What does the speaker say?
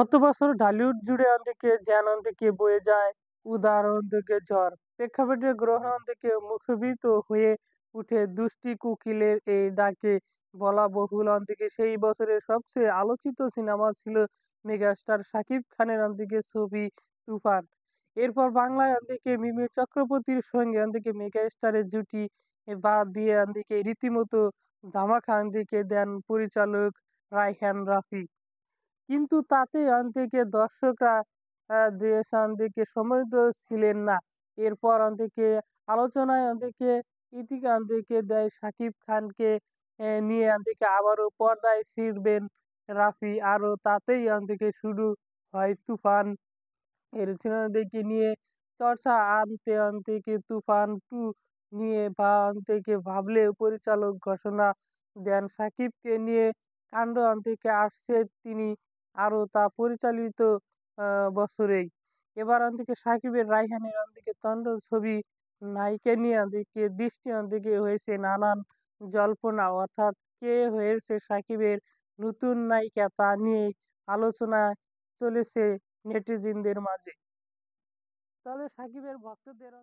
গত বছর ঢালিউড জুড়ে যেন বয়ে যায় উদাহরণ ঝড়। প্রেক্ষাপটে গ্রহণ মুখরিত হয়ে উঠে দুষ্টি কোকিলের এই ডাকে। বলা বহুল সেই বছরের সবচেয়ে আলোচিত সিনেমা ছিল মেগাস্টার শাকিব খানের ছবি তুফান। এরপর বাংলায় মিমি চক্রবর্তীর সঙ্গে মেগাস্টারের জুটি বাদ দিয়ে রীতিমতো ধামাকা দেন পরিচালক রায়হান রাফি। কিন্তু তাতে দর্শকরা দেশ সম্মিলিত ছিলেন না। এরপর আলোচনায় ইতিকা দেয় শাকিব খানকে নিয়ে আবারও পর্দায় ফিরবেন রাফি। আরও তাতেই শুরু হয় তুফান। এর নিয়ে চর্চা তুফান 2 নিয়ে ভাবলেও পরিচালক ঘোষণা দেন সাকিবকে নিয়ে কাণ্ড আসছে তিনি আরও তা পরিচালিত বছরেই। এবার সাকিবের রায়হানের তাণ্ডব ছবি নায়িকা নিয়ে দৃষ্টি হয়েছে নানান জল্পনা, অর্থাৎ কে হয়েছে সাকিবের নতুন নায়িকা তা নিয়ে আলোচনা চলেছে নেটিজেনদের মাঝে। তবে সাকিবের ভক্তদের